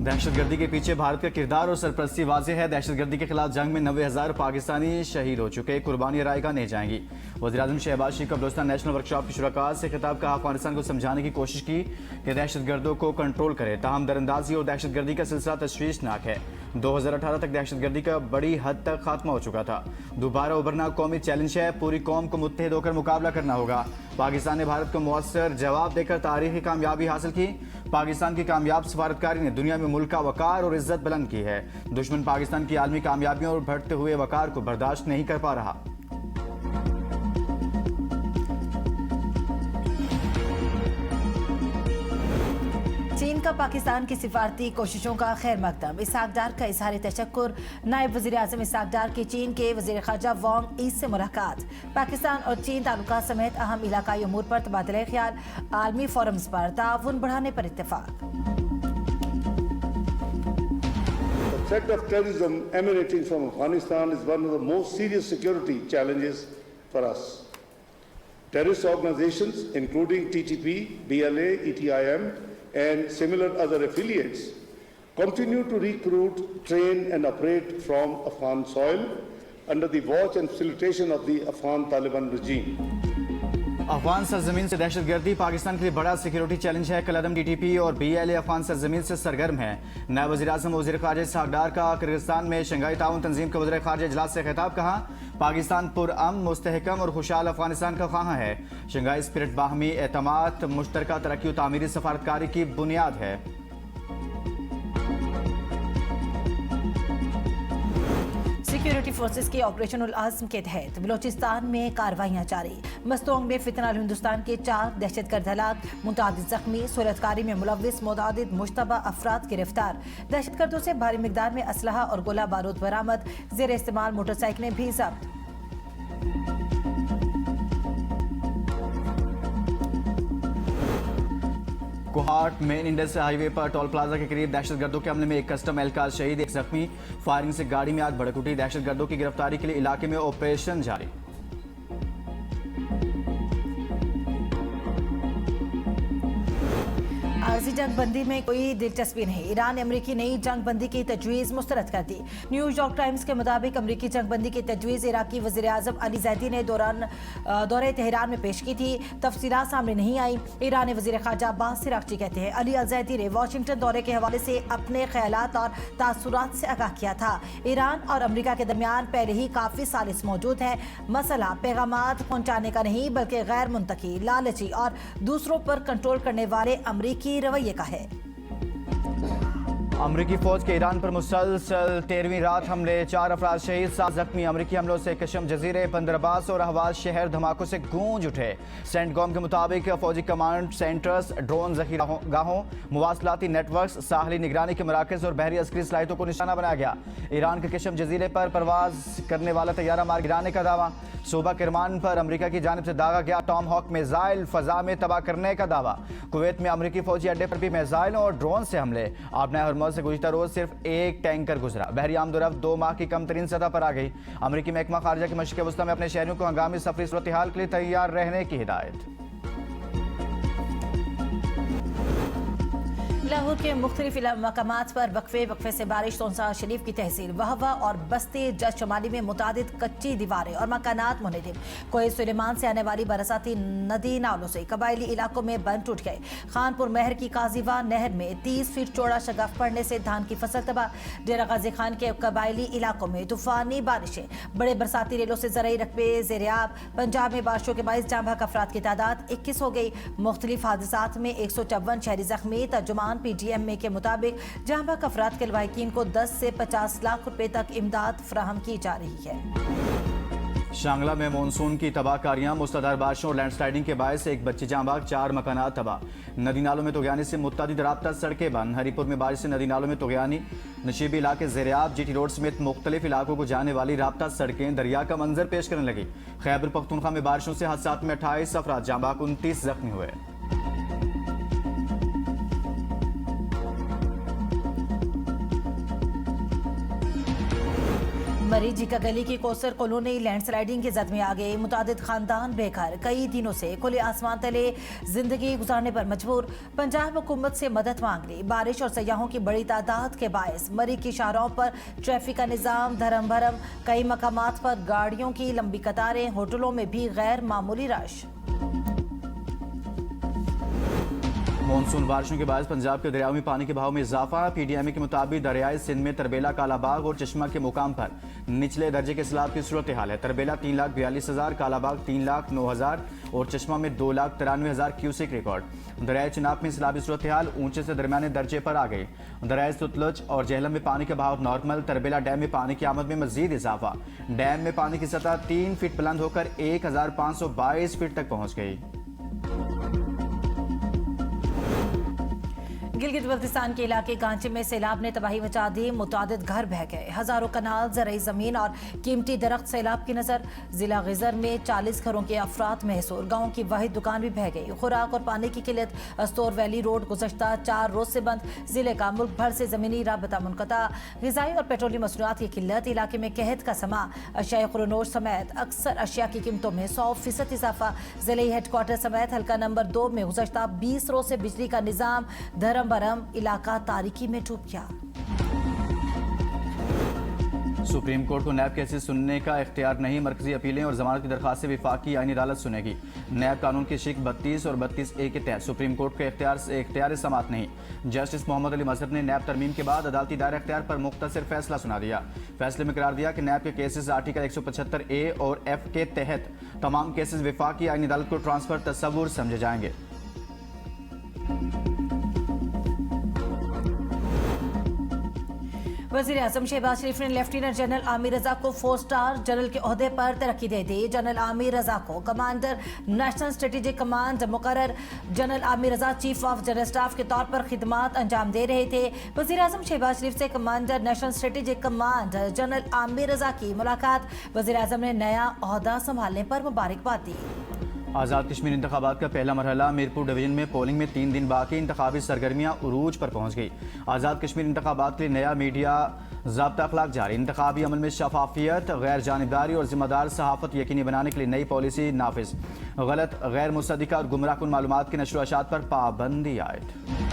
दहशतगर्दी के पीछे भारत का किरदार और सरपरस्ती वाज़ेह है। दहशतगर्दी के खिलाफ जंग में 90,000 पाकिस्तानी शहीद हो चुके। कुर्बानी रायगा नहीं जाएंगी। वज़ीर-ए-आज़म शहबाज शरीफ का बलूचिस्तान नेशनल वर्कशॉप की शुरका से खिताब का अफगानिस्तान को समझाने की कोशिश की कि दहशतगर्दों को कंट्रोल करे। ताहम दरअंदाजी और दहशतगर्दी का सिलसिला तशवीशनाक है। 2018 तक दहशतगर्दी का बड़ी हद तक खात्मा हो चुका था। दोबारा उभरना कौमी चैलेंज है। पूरी कौम को मुत्तहिद होकर मुकाबला करना होगा। पाकिस्तान ने भारत को मुअस्सर जवाब देकर तारीखी कामयाबी हासिल की। पाकिस्तान की कामयाब सफारतकारी ने दुनिया में मुल्क का वकार और इज्जत बुलंद की है। दुश्मन पाकिस्तान की आलमी कामयाबियों और बढ़ते हुए वकार को बर्दाश्त नहीं कर पा रहा। चीन का पाकिस्तान की सिफारती कोशिशों का खैर मकदम। इसहाक डार का इजहार तशक्कुर। नायब वज़ीर आज़म इसहाक डार की चीन के वज़ीर ख़ारजा वांग यी से मुलाकात। पाकिस्तान और चीन ताल्लुकात समेत अहम इलाकाई उमूर पर तबादला ख्याल। आलमी फोरम्स पर ताउन बढ़ाने पर इत्तेफाक। The threat of terrorism emanating from Afghanistan is one of the most serious security challenges for us. Terrorist organizations, including TTP, BLA, ETIM, and similar other affiliates, continue to recruit, train, and operate from Afghan soil under the watch and facilitation of the Afghan Taliban regime. Afghan सरजमीन से दहशतगर्दी पाकिस्तान के लिए बड़ा security challenge है। कलअदम TTP और BLA Afghan सरजमीन से सरगर्म है। नायब वज़ीर आज़म वज़ीर ख़ारजा इसहाक डार का किर्गिस्तान में शंघाई ताउन तंजीम के वज़ीर ख़ारजा इजलास से खिताब। कहा, पाकिस्तान पुरअमन, मुस्तहकम और खुशहाल अफगानिस्तान का ख्वाह है। शंघाई स्पिरिट बाहमी एतमाद, मुश्तरका तरक्की और तामीरी सफारतकारी की बुनियाद है। सिक्योरिटी फोर्सेस के ऑपरेशन उल आज़म के तहत बलोचिस्तान में कार्रवाइयाँ जारी। मस्तोंग में फितना अल हिंदुस्तान के 4 दहशतगर्द हलाक, मुतअद्दिद जख्मी। सूरतकारी में मुलव्विस मुतअद्दिद मुश्तबा अफराद गिरफ्तार। दहशतगर्दों से भारी मिकदार में असलहा और गोला बारूद बरामद। जेर इस्तेमाल मोटरसाइकिलें भी जब्त। कोहाट मेन इंडस्ट्रियल हाईवे पर टोल प्लाजा के करीब दहशतगर्दों के हमले में एक कस्टम एहलकार शहीद, एक जख्मी। फायरिंग से गाड़ी में आग भड़क उठी। दहशतगर्दों की गिरफ्तारी के लिए इलाके में ऑपरेशन जारी। आरजी जंग बंदी में कोई दिलचस्पी नहीं। ईरान ने अमरीकी नई जंग बंदी की तजवीज़ मुस्तरद कर दी। न्यूयॉर्क टाइम्स के मुताबिक अमरीकी जंग बंदी की तजवीज़ इराकी वज़ीर आज़म अली ज़ैदी ने दौरे तेहरान में पेश की थी। तफसीलात सामने नहीं आई। ईरानी वज़ीर ख़ारजा अब्बास सिरागची कहते हैं, अली अल ज़ैदी ने वाशिंगटन दौरे के हवाले से अपने ख्यालात और तासुरात से आगाह किया था। ईरान और अमरीका के दरमियान पहले ही काफ़ी सालिस मौजूद है। मसला पैगामात पहुँचाने का नहीं, बल्कि गैर मुंतकी, लालची और दूसरों पर कंट्रोल करने वाले अमरीकी रवैये का है। अमरीकी फौज के ईरान पर मुसलसल 13वीं रात हमले, 4 अफराद शहीद, 7 जख्मी। अमरीकी हमलों से कशम जजीरे, बंदरबास और हवाज शहर धमाकों से गूंज उठे। सेंटकॉम के मुताबिक फौजी कमांड सेंटर्स, ड्रोन जखीरागाहों, मुवासलाती नेटवर्क्स, साहली निगरानी के मराकज़ और बहरी अस्करी सलाहियतों को निशाना बनाया गया। ईरान के कशम जजीरे पर परवाज करने वाला तैयारा मार गिराने का दावा। सूबा किरमान पर अमरीका की जानिब से दागा गया टॉम हॉक मिसाइल फजा में तबाह करने का दावा। कुवैत में अमरीकी फौजी अड्डे पर भी मिसाइल और ड्रोन से हमले। आबनाए हरमुज़ से गुज़िश्ता रोज सिर्फ एक टैंकर गुजरा। बहरी आमदोरफ्त 2 माह की कम तरीन सतह पर आ गई। अमरीकी महकमा खारजा की मशरिक़ वस्ता में अपने शहरियों को हंगामी सफरी सूरत हाल के लिए तैयार रहने की हिदायत। लाहौर के मुख्तलिफ मकामात पर वक्फे से बारिश। तोंसा शरीफ की तहसील वहवा और बस्ती जज शमाली में मुतादिद कच्ची दीवारें और मकानात मुनहदम। कोई सुलेमान से आने वाली बरसाती नदी नालों से कबायली इलाकों में बंद टूट गए। खानपुर महर की काजीवा नहर में 30 फीट चौड़ा शगफ पड़ने से धान की फसल तबाह। डेरा गाजी खान के कबायली इलाकों में तूफानी बारिशें। बड़े बरसाती रेलों से ज़राई रकबे ज़ेरियाब। पंजाब में बारिशों के बायस जाँ बहक अफराद की तादाद 21 हो गई। मुख्तलिफ हादसात में 154 शहरी जख्मी। तर्जुमान PTM के मुताबिक जहां बहक अफराद के लवाहिकीन को 10 से 50 लाख रुपए तक इमदाद फराहम की जा रही है। शांगला में मानसून की तबाहकारियां, मुसलधार बारिशों और लैंडस्लाइडिंग के बायस एक बच्ची जाँ बहक, 4 मकानात तबाह। नदी नालों में तुगयानी से मुतअद्दिद राब्ता सड़कें बंद। हरीपुर में बारिश से नदी नालों में तुगयानी। नशीबी इलाके ज़ेरियाब, GT रोड समेत मुख्तलिफ इलाकों को जाने वाली राब्ता सड़कें दरिया का मंजर पेश करने लगी। खैबर पख्तूनख्वा में बारिशों से हादसात में 28 अफराद जाँ बहक, 29 जख्मी हुए। मरीजी का गली की कोसर कॉलोनी लैंडस्लाइडिंग की जद में आ गई। मुतादिद खानदान बेघर, कई दिनों से खुले आसमान तले जिंदगी गुजारने पर मजबूर। पंजाब हुकूमत से मदद मांग ली। बारिश और सयाहों की बड़ी तादाद के बायस मरी की शाहराहों पर ट्रैफिक का निजाम धरम भरम। कई मकामात पर गाड़ियों की लंबी कतारें, होटलों में भी गैर मामूली रश। मानसून बारिशों के बाद पंजाब के दरियाओं में पानी के बहाव में इजाफा। पीडीएमए के मुताबिक दरियाई सिंध में तरबेला, कालाबाग और चश्मा के मुकाम पर निचले दर्जे के सैलाब की सूरत हाल है। तरबेला 3,42,000, कालाबाग 3,09,000 और चश्मा में 2,93,000 क्यूसेक रिकॉर्ड। दरियाई चिनाब में सैलाबी सूरत हाल ऊंचे से दरमियाने दर्जे पर आ गई। दरियाई सतलुज और झेलम में पानी का बहाव नॉर्मल। तरबेला डैम में पानी की आमद में मजीद इजाफा। डैम में पानी की सतह 3 फीट बुलंद होकर 1,522 फीट तक पहुंच गई। गिलगित बल्तिस्तान के इलाके गांचे में सैलाब ने तबाही मचा दी। मुतादिद घर बह गए। हजारों कनाल, जरई जमीन और कीमती दरख्त सैलाब की नजर। जिला गिजर में 40 घरों के अफराद महसूर। गांव की वाहिद दुकान भी बह गई। खुराक और पानी की किल्लत। अस्तोर वैली रोड गुज़श्ता 4 रोज से बंद। जिले का मुल्क भर से जमीनी राबता मुनक़ता। ग़िज़ाई और पेट्रोलियम मसनूआत की किल्लत। इलाके में कहत का समा। अशिया खुरनोश समेत अक्सर अशिया की कीमतों में 100% इजाफा। जिले हेडक्वार्टर समेत हल्का नंबर 2 में गुज़श्ता 20 रोज से बिजली का निज़ाम धरम बरम। इलाका तारीकी में डूब गया। सुप्रीम कोर्ट को नैब केसेस सुनने का इख्तियार नहीं। मरकजी अपीलें और जमानत की दरखास्तें विफाकी आईनी अदालत सुनेगी। नैब कानून की शिक 32 और 32A के तहत सुप्रीम कोर्ट के इख्तियार समात नहीं। जस्टिस मोहम्मद अली मजहर ने नैब तरमीम के बाद अदालती दायरा इख्तियार पर मुख्तसर फैसला सुना दिया। फैसले में करार दिया कि नैब के केसेस आर्टिकल 175A और F के तहत तमाम केसेस विफाकी आईनी अदालत को ट्रांसफर तस्वुर समझे जाएंगे। वज़ीर आज़म शहबाज शरीफ ने लेफ्टिनेंट जनरल आमिर रजा को 4 स्टार जनरल के ओहदे पर तरक्की दे दी। जनरल आमिर रजा को कमांडर नेशनल स्ट्रेटेजिक कमांड मुकर्रर। General Aamir Raza chief of general staff के तौर पर खिदमात अंजाम दे रहे थे। वज़ीर आज़म शहबाज शरीफ से commander national strategic command general Aamir Raza की मुलाकात। वज़ीर आज़म ने नया ओहदा संभालने पर मुबारकबाद दी। आज़ाद कश्मीर इंतखाबात का पहला मरहला मीरपुर डिवीजन में पोलिंग में 3 दिन बाकी। इंतखाबी सरगर्मियाँ उरूज पर पहुँच गई। आज़ाद कश्मीर इंतखाबात के लिए नया मीडिया ज़ाब्ता अखलाक जारी। इंतखाबी अमल में शफाफियत, गैर जानिबदारी और जिम्मेदार सहाफ़त यकीनी बनाने के लिए नई पॉलिसी नाफिज। गलत, गैर मुसद्दिका और गुमराह कुन मालूमात के नशर व अशात पर पाबंदी आयद।